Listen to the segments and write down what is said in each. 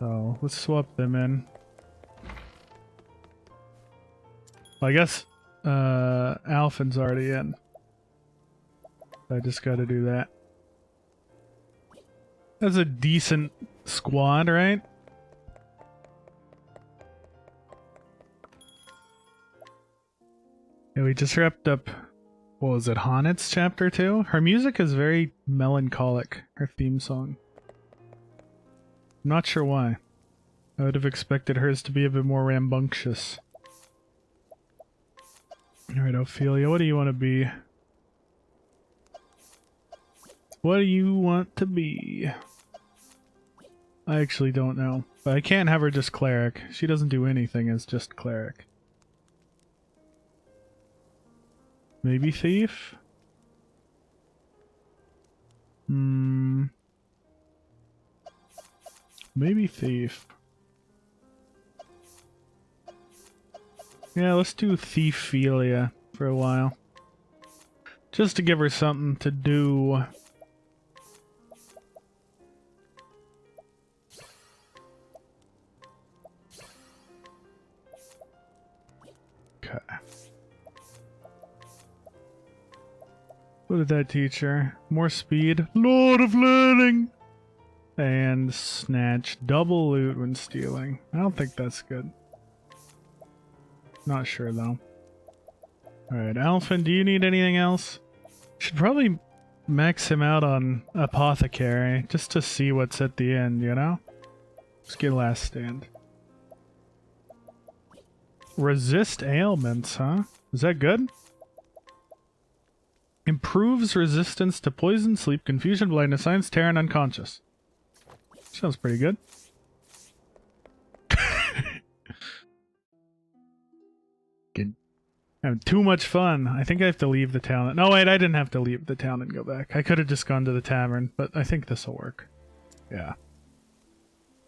So let's swap them in. Well, I guess Alphin's already in. I just gotta do that. That's a decent squad, right? Yeah, we just wrapped up, what was it, Honnet's chapter 2? Her music is very melancholic, her theme song. I'm not sure why. I would have expected hers to be a bit more rambunctious. Alright, Ophelia, what do you want to be? What do you want to be? I actually don't know. But I can't have her just cleric. She doesn't do anything as just cleric. Maybe thief? Maybe thief. Yeah, let's do Thiefphilia for a while. Just to give her something to do. Okay. What did that teach her? More speed. Lord of Learning! And snatch. Double loot when stealing. I don't think that's good. Not sure though. Alright, Alphin, do you need anything else? Should probably max him out on Apothecary, just to see what's at the end, you know? Let's get last stand. Resist ailments, huh? Is that good? Improves resistance to poison, sleep, confusion, blindness, science, terror, and unconscious. Sounds pretty good. Having too much fun. I think I have to leave the town. No, wait, I didn't have to leave the town and go back. I could have just gone to the tavern, but I think this will work. Yeah.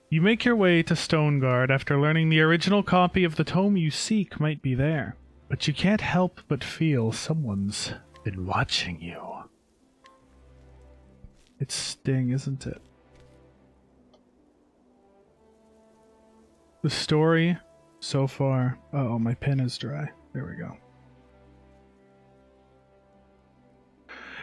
You make your way to Stoneguard after learning the original copy of the tome you seek might be there. But you can't help but feel someone's been watching you. It's Sting, isn't it? The story so far... Uh-oh, my pen is dry. There we go.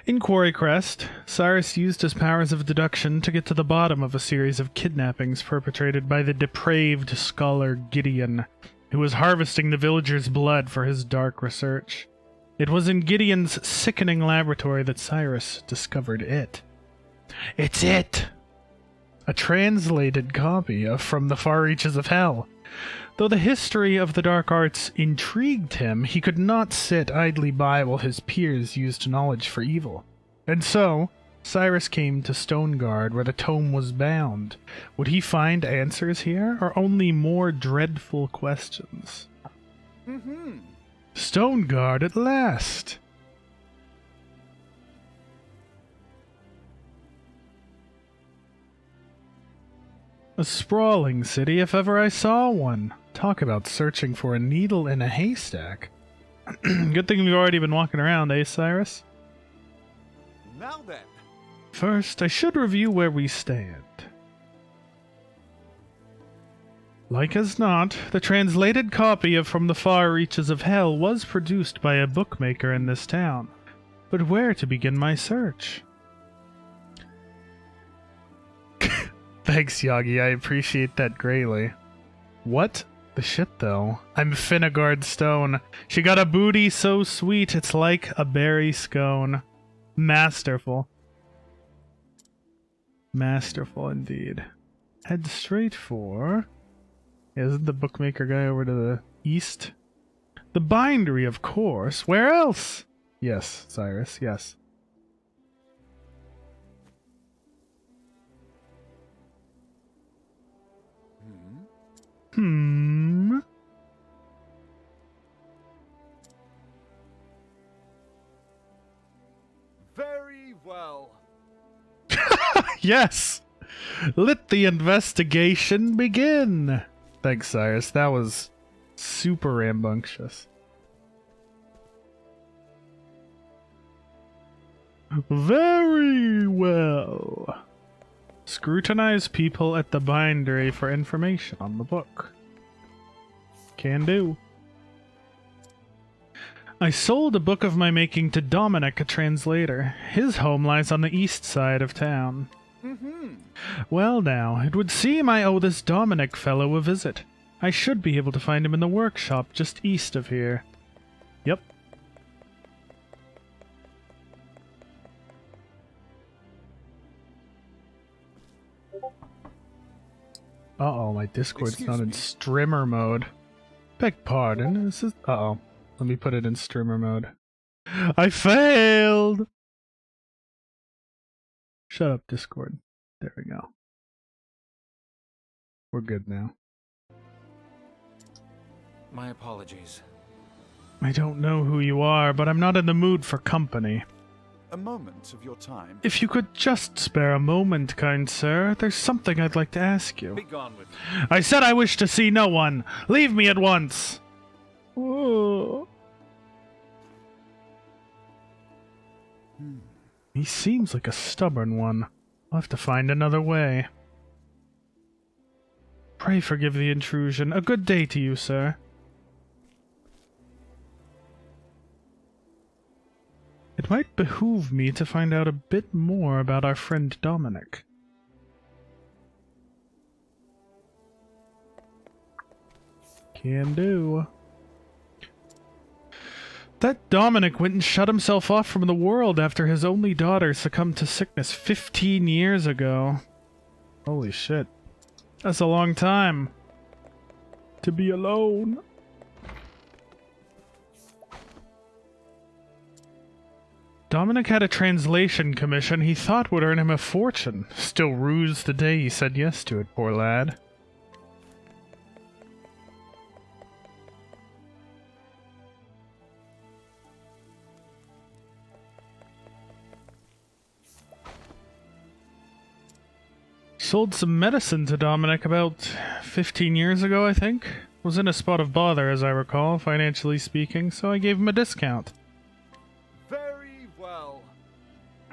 In Quarry Crest, Cyrus used his powers of deduction to get to the bottom of a series of kidnappings perpetrated by the depraved scholar Gideon, who was harvesting the villagers' blood for his dark research. It was in Gideon's sickening laboratory that Cyrus discovered it. It's it! A translated copy of From the Far Reaches of Hell. Though the history of the dark arts intrigued him, he could not sit idly by while his peers used knowledge for evil. And so, Cyrus came to Stoneguard, where the tome was bound. Would he find answers here, or only more dreadful questions? Stoneguard at last! A sprawling city if ever I saw one. Talk about searching for a needle in a haystack. Good thing we've already been walking around, eh, Cyrus? Now then. First, I should review where we stand. Like as not, the translated copy of From the Far Reaches of Hell was produced by a bookmaker in this town. But where to begin my search? Thanks, Yagi, I appreciate that greatly. What the shit, though? I'm Finnegard Stone. She got a booty so sweet, it's like a berry scone. Masterful. Masterful indeed. Head straight for... Isn't the bookmaker guy over to the east? The bindery, of course. Where else? Yes, Cyrus, yes. Very well. Yes! Let the investigation begin! Thanks, Cyrus. That was super rambunctious. Very well. Scrutinize people at the bindery for information on the book. Can do. I sold a book of my making to Dominic, a translator. His home lies on the east side of town. Well now, it would seem I owe this Dominic fellow a visit. I should be able to find him in the workshop just east of here. Yep. Uh-oh, my Discord's not in streamer mode. Beg pardon, this is... Uh-oh. Let me put it in streamer mode. I failed! Shut up, Discord. There we go. We're good now. My apologies. I don't know who you are, but I'm not in the mood for company. A moment of your time. If you could just spare a moment, kind sir, there's something I'd like to ask you. Be gone with me. I said I wish to see no one! Leave me at once! Whoa. He seems like a stubborn one. I'll have to find another way. Pray forgive the intrusion. A good day to you, sir. It might behoove me to find out a bit more about our friend Dominic. Can do. That Dominic went and shut himself off from the world after his only daughter succumbed to sickness 15 years ago. Holy shit. That's a long time to be alone. Dominic had a translation commission he thought would earn him a fortune. Still rused the day he said yes to it, poor lad. Sold some medicine to Dominic about 15 years ago, I think. Was in a spot of bother, as I recall, financially speaking, so I gave him a discount. Very well.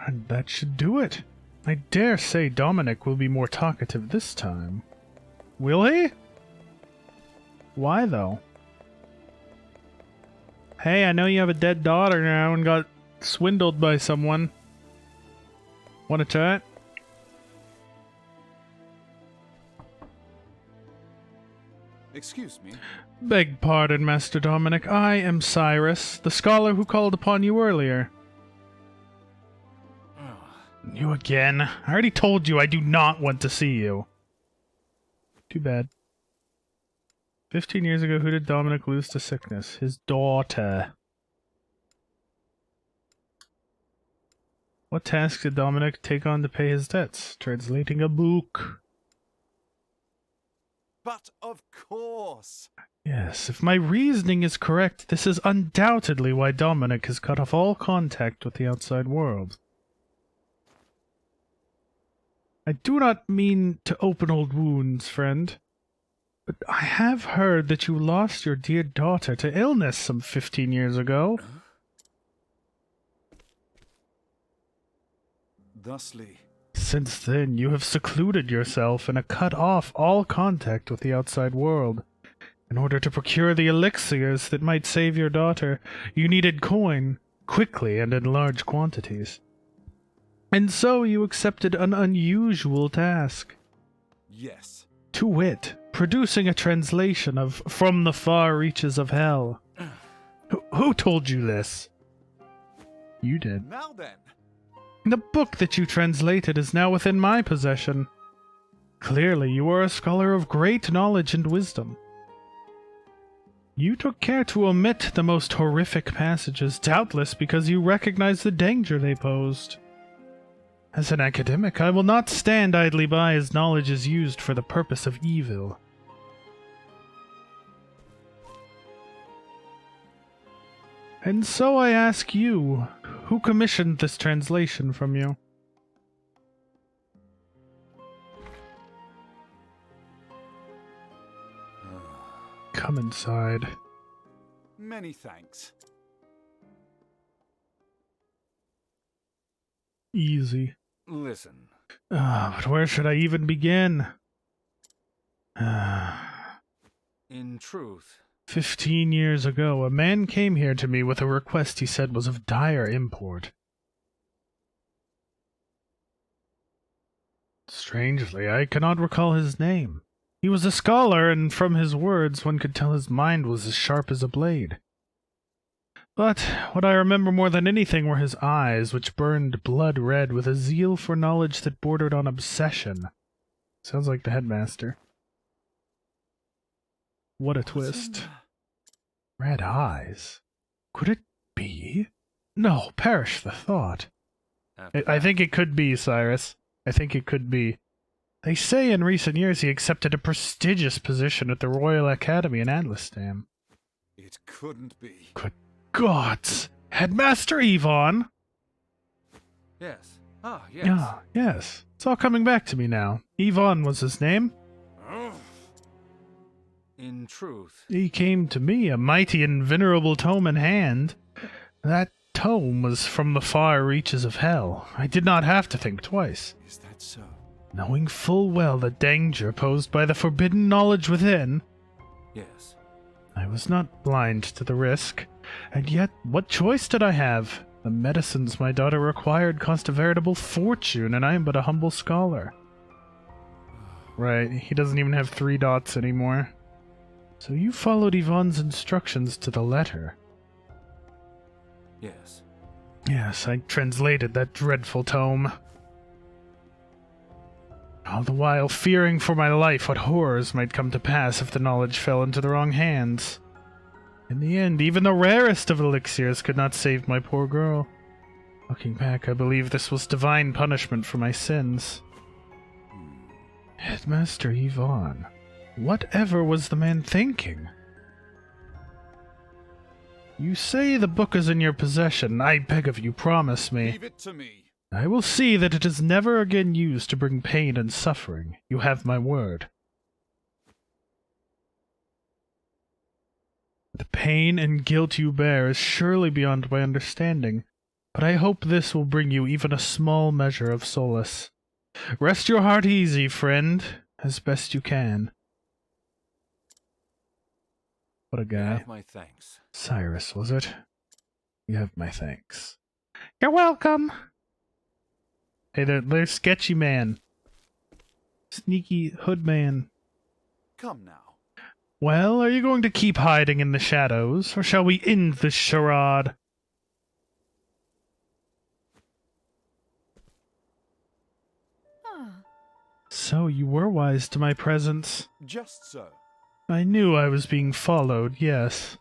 And that should do it. I dare say Dominic will be more talkative this time. Will he? Why, though? Hey, I know you have a dead daughter now and got swindled by someone. Wanna chat? Excuse me. Beg pardon, Master Dominic. I am Cyrus, the scholar who called upon you earlier. You again? I already told you I do not want to see you. Too bad. 15 years ago, who did Dominic lose to sickness? His daughter. What task did Dominic take on to pay his debts? Translating a book. But of course. Yes, if my reasoning is correct, this is undoubtedly why Dominic has cut off all contact with the outside world. I do not mean to open old wounds, friend, but I have heard that you lost your dear daughter to illness some 15 years ago. Thusly. Since then, you have secluded yourself and cut off all contact with the outside world. In order to procure the elixirs that might save your daughter, you needed coin, quickly and in large quantities. And so you accepted an unusual task. Yes. To wit, producing a translation of From the Far Reaches of Hell. Who told you this? You did. Now then. The book that you translated is now within my possession. Clearly, you are a scholar of great knowledge and wisdom. You took care to omit the most horrific passages, doubtless because you recognized the danger they posed. As an academic, I will not stand idly by as knowledge is used for the purpose of evil. And so I ask you, who commissioned this translation from you? Come inside. Many thanks. Easy. Listen, But where should I even begin? In truth, 15 years ago, a man came here to me with a request he said was of dire import. Strangely, I cannot recall his name. He was a scholar, and from his words one could tell his mind was as sharp as a blade. But what I remember more than anything were his eyes, which burned blood red with a zeal for knowledge that bordered on obsession. Sounds like the headmaster. What a twist. Red eyes? Could it be? No, perish the thought. I think it could be, Cyrus. I think it could be. They say in recent years he accepted a prestigious position at the Royal Academy in Atlastam. It couldn't be. Good gods! Headmaster Yvonne! Yes. Ah, yes. Yeah, yes. It's all coming back to me now. Yvonne was his name. In truth. He came to me, a mighty and venerable tome in hand. That tome was from the far reaches of hell. I did not have to think twice. Is that so? Knowing full well the danger posed by the forbidden knowledge within, Yes. I was not blind to the risk. And yet, what choice did I have? The medicines my daughter required cost a veritable fortune, and I am but a humble scholar. Right, he doesn't even have 3 dots anymore. So you followed Yvonne's instructions to the letter. Yes. Yes, I translated that dreadful tome. All the while fearing for my life what horrors might come to pass if the knowledge fell into the wrong hands. In the end, even the rarest of elixirs could not save my poor girl. Looking back, I believe this was divine punishment for my sins. Headmaster Yvonne, whatever was the man thinking? You say the book is in your possession. I beg of you, promise me. Leave it to me. I will see that it is never again used to bring pain and suffering. You have my word. The pain and guilt you bear is surely beyond my understanding, but I hope this will bring you even a small measure of solace. Rest your heart easy, friend, as best you can. What a You guy. have my thanks. Cyrus, was it? You have my thanks. You're welcome. Hey, there's Sketchy Man. Sneaky Hood Man. Come now. Well, are you going to keep hiding in the shadows, or shall we end this charade? So you were wise to my presence. Just so. I knew I was being followed, yes.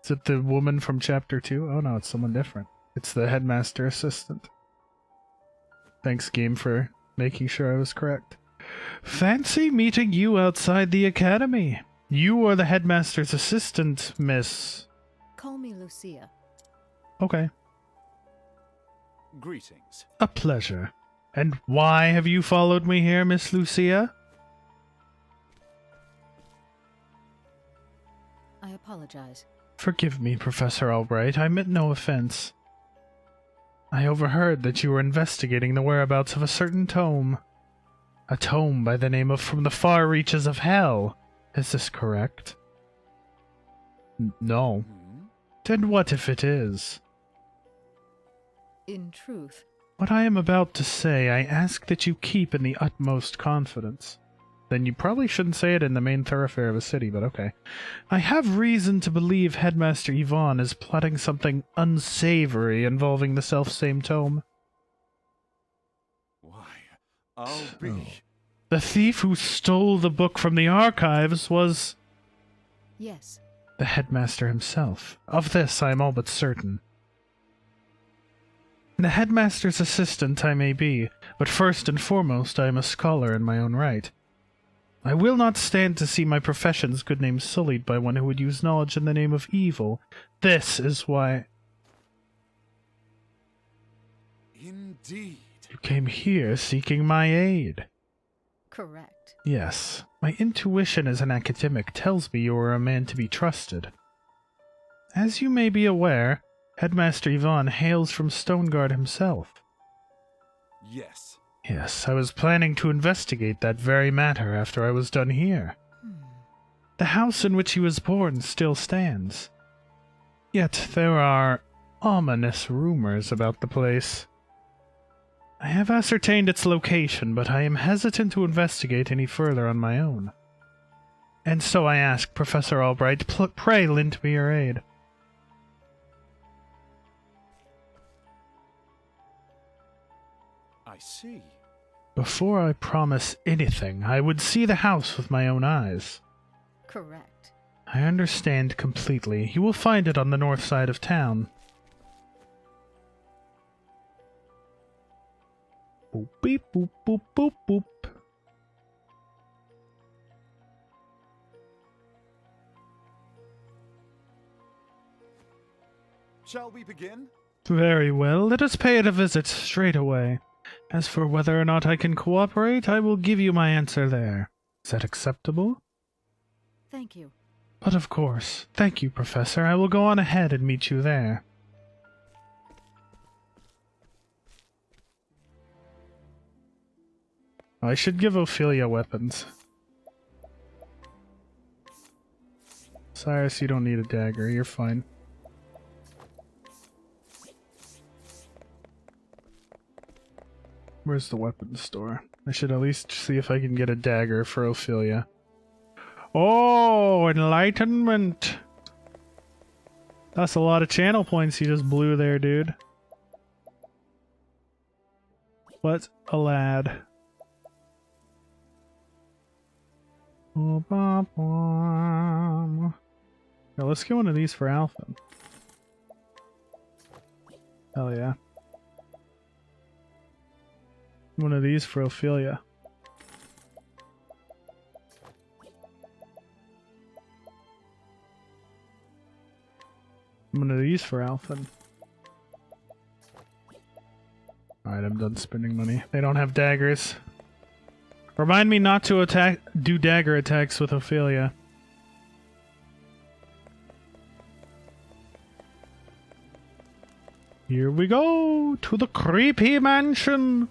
Is it the woman from Chapter 2? Oh no, it's someone different. It's the headmaster assistant. Thanks, game, for making sure I was correct. Fancy meeting you outside the academy. You are the headmaster's assistant, miss. Call me Lucia. Okay. Greetings. A pleasure. And why have you followed me here, Miss Lucia? I apologize. Forgive me, Professor Albright. I meant no offense. I overheard that you were investigating the whereabouts of a certain tome. A tome by the name of From the Far Reaches of Hell. Is this correct? No. Then what if it is? In truth, What I am about to say, I ask that you keep in the utmost confidence. Then you probably shouldn't say it in the main thoroughfare of a city, but okay. I have reason to believe Headmaster Yvonne is plotting something unsavory involving the selfsame tome. Why, I'll be. The thief who stole the book from the archives was yes. the headmaster himself. Of this I am all but certain. The headmaster's assistant I may be, but first and foremost I am a scholar in my own right. I will not stand to see my profession's good name sullied by one who would use knowledge in the name of evil. This is why Indeed. you came here seeking my aid. Correct. Yes, my intuition as an academic tells me you are a man to be trusted. As you may be aware, Headmaster Yvonne hails from Stoneguard himself. Yes. Yes, I was planning to investigate that very matter after I was done here. The house in which he was born still stands. Yet there are ominous rumors about the place. I have ascertained its location, but I am hesitant to investigate any further on my own. And so I ask Professor Albright, pray lend me your aid. I see. Before I promise anything, I would see the house with my own eyes. Correct. I understand completely. You will find it on the north side of town. Boop, beep, boop, boop, boop, boop. Shall we begin? Very well, let us pay it a visit straight away. As for whether or not I can cooperate, I will give you my answer there. Is that acceptable? Thank you. But of course. Thank you, Professor. I will go on ahead and meet you there. I should give Ophelia weapons. Cyrus, you don't need a dagger. You're fine. Where's the weapons store? I should at least see if I can get a dagger for Ophelia. Oh, enlightenment! That's a lot of channel points you just blew there, dude. What a lad. Now let's get one of these for Alphen. Hell yeah. One of these for Ophelia. One of these for Alphen. Alright, I'm done spending money. They don't have daggers. Remind me not to do dagger attacks with Ophelia. Here we go! To the creepy mansion!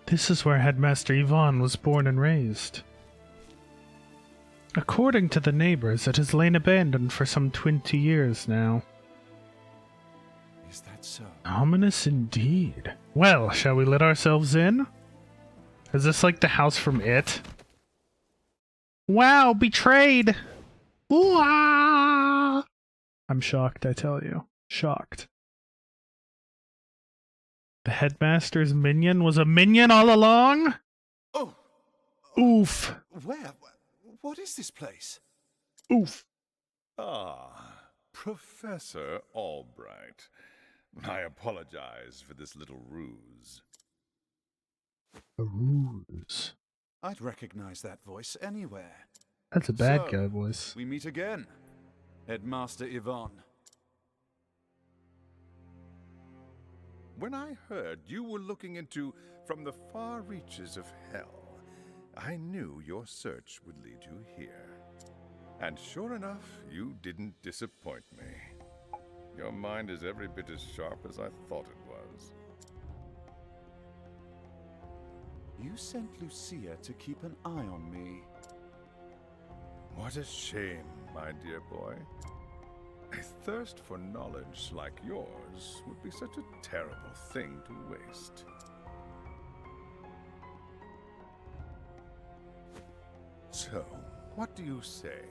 This is where Headmaster Yvonne was born and raised. According to the neighbors, it has lain abandoned for some 20 years now. Is that so? Ominous indeed. Well, shall we let ourselves in? Is this like the house from It? Wow, betrayed! Ooh-ah! I'm shocked, I tell you. Shocked. The headmaster's minion was a minion all along? Oh! Oof. Where? What is this place? Oof. Ah, Professor Albright. I apologize for this little ruse. A ruse. I'd recognize that voice anywhere. That's a bad So, guy voice. We meet again, Headmaster Yvonne. When I heard you were looking into from the far reaches of hell, I knew your search would lead you here. And sure enough, you didn't disappoint me. Your mind is every bit as sharp as I thought it was. You sent Lucia to keep an eye on me. What a shame, my dear boy. A thirst for knowledge like yours would be such a terrible thing to waste. So, what do you say?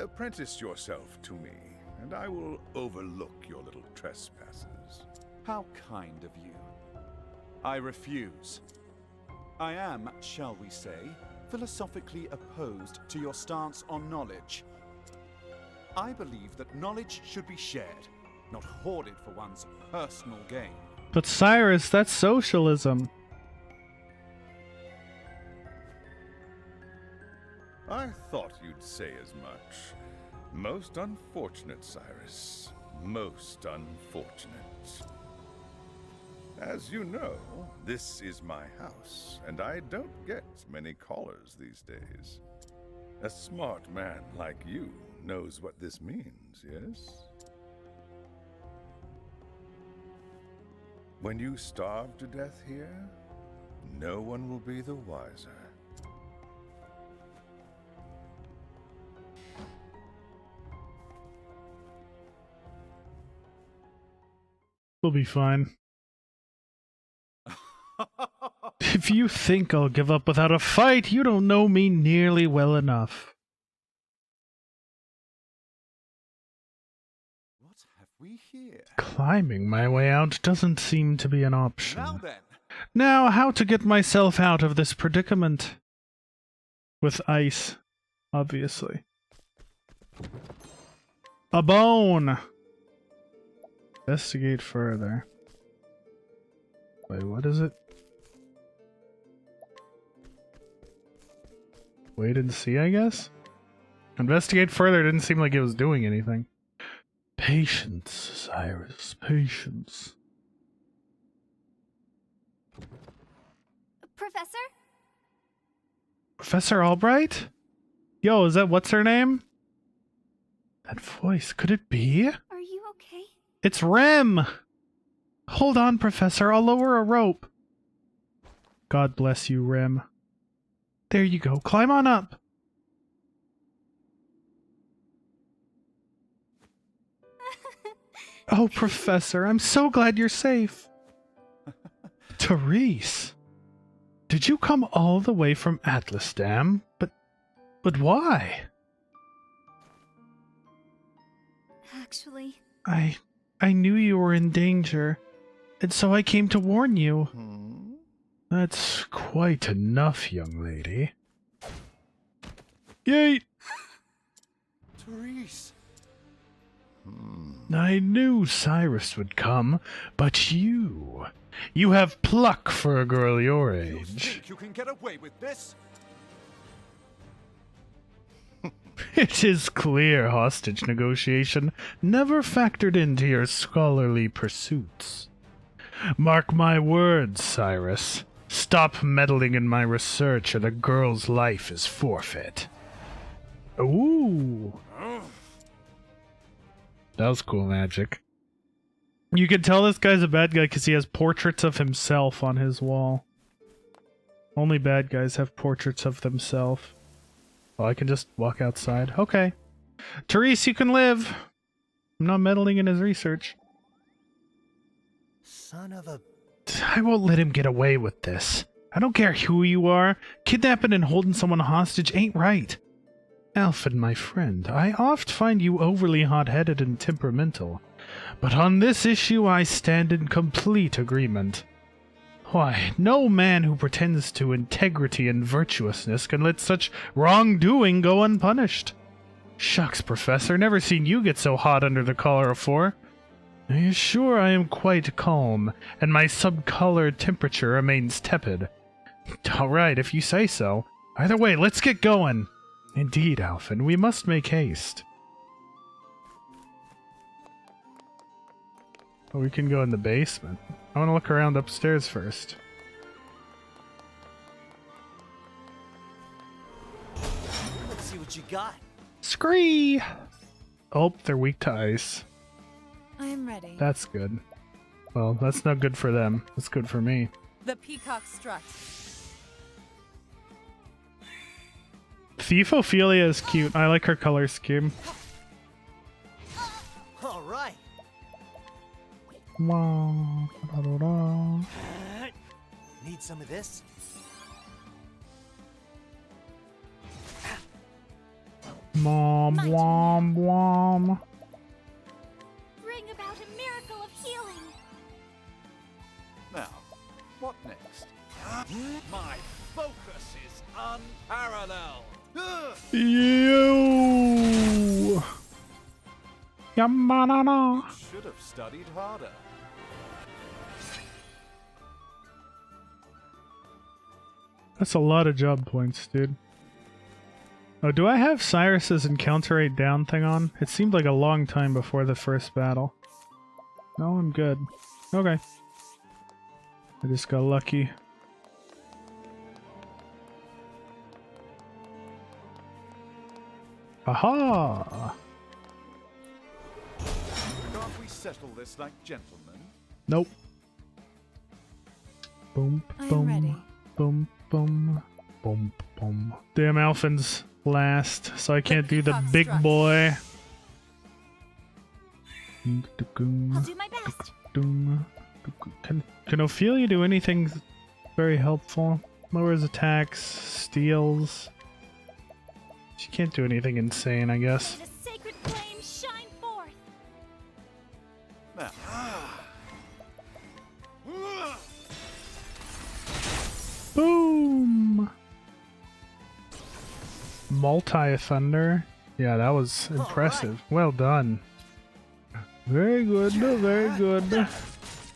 Apprentice yourself to me, and I will overlook your little trespasses. How kind of you. I refuse. I am, shall we say, philosophically opposed to your stance on knowledge. I believe that knowledge should be shared, not hoarded for one's personal gain. But Cyrus, that's socialism. I thought you'd say as much. Most unfortunate, Cyrus. Most unfortunate. As you know, this is my house, and I don't get many callers these days. A smart man like you knows what this means, yes? When you starve to death here, no one will be the wiser. We'll be fine. If you think I'll give up without a fight, you don't know me nearly well enough. What have we here? Climbing my way out doesn't seem to be an option. Now then. Now, how to get myself out of this predicament? With ice, obviously. A bone! Investigate further. Wait, what is it? Wait and see, I guess? Investigate further didn't seem like it was doing anything. Patience, Cyrus, patience. Professor? Professor Albright? Yo, is that what's her name? That voice, could it be? Are you okay? It's Rem! Hold on, Professor, I'll lower a rope. God bless you, Rem. There you go, climb on up. Oh, Professor, I'm so glad you're safe. Therese, did you come all the way from Atlas Dam? But why? Actually, I knew you were in danger, and so I came to warn you. That's quite enough, young lady. Yay! Therese. I knew Cyrus would come, but you have pluck for a girl your You age. think you can get away with this? It is clear hostage negotiation never factored into your scholarly pursuits. Mark my words, Cyrus. Stop meddling in my research or the girl's life is forfeit. Ooh. That was cool magic. You can tell this guy's a bad guy because he has portraits of himself on his wall. Only bad guys have portraits of themselves. Oh, I can just walk outside. Okay. Therese, you can live. I'm not meddling in his research. Son of a... I won't let him get away with this. I don't care who you are. Kidnapping and holding someone hostage ain't right. Alfred, my friend, I oft find you overly hot-headed and temperamental. But on this issue I stand in complete agreement. Why, no man who pretends to integrity and virtuousness can let such wrongdoing go unpunished. Shucks, Professor, never seen you get so hot under the collar afore. I assure I am quite calm, and my subcolor temperature remains tepid. All right, if you say so. Either way, let's get going. Indeed, Alphen, we must make haste. Oh, we can go in the basement. I want to look around upstairs first. Let's see what you got. Scree! Oh, they're weak to ice. I am ready. That's good. Well, that's not good for them. That's good for me. The peacock strut. Thief Ophelia is cute. I like her color scheme. All right. Wah, da, da, da. Need some of this? Womp, womp, womp. bring about a miracle of healing. Now, what next? My focus is unparalleled. You. Yamanana. Should have studied harder. That's a lot of job points, dude. Oh, do I have Cyrus's encounter rate down thing on? It seemed like a long time before the first battle. No, I'm good. Okay. I just got lucky. Aha! Can't we settle this like gentlemen? Nope. Boom, I'm boom, ready. boom, boom, boom, boom. Damn, Alphin's last, so I can't do the peacock big struck. boy. I'll do my best. Can Ophelia do anything very helpful? Lowers attacks, steals. She can't do anything insane, I guess. May the sacred flame shine forth. Now, Boom! Multi-thunder. Yeah, that was impressive. Well done. Very good, very good.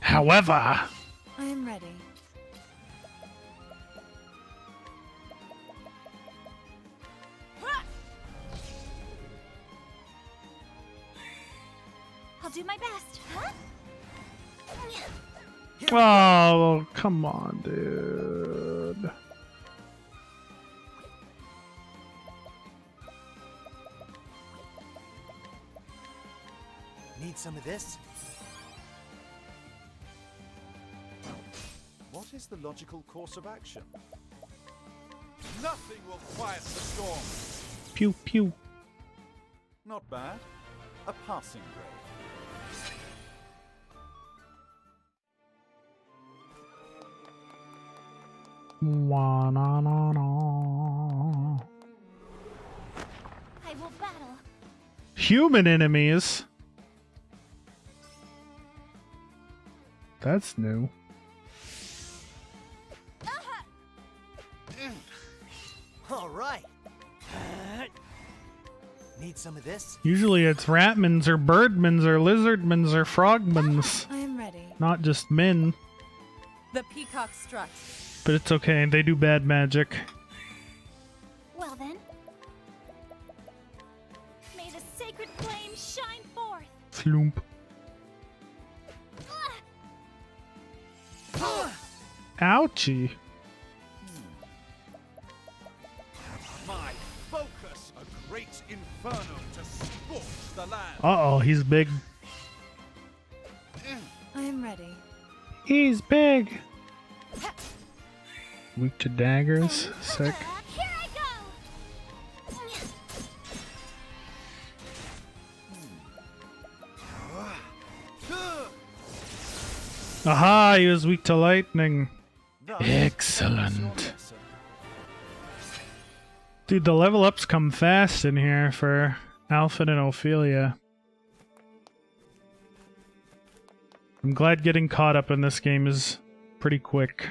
However, I am ready. I'll do my best. Huh? oh, come on, dude. Need some of this? what is the logical course of action? Nothing will quiet the storm. Pew, pew. Not bad. A passing grade. Wa-na-na-na. I will battle. Human enemies? That's new. All right. Need some of this? Usually it's ratmans or birdmans or lizardmans or frogmans, I am ready. not just men. The peacock struck. But it's okay, they do bad magic. Well then. May the sacred flame shine forth. Floomp. Ouchie. My focus, a great inferno to scorch the land. Uh-oh, he's big. I am ready. He's big. Weak to daggers. Sick. Here I go. Aha, he was weak to lightning. Thus, Excellent. your lesson. Dude, the level ups come fast in here for Alpha and Ophelia. I'm glad getting caught up in this game is pretty quick.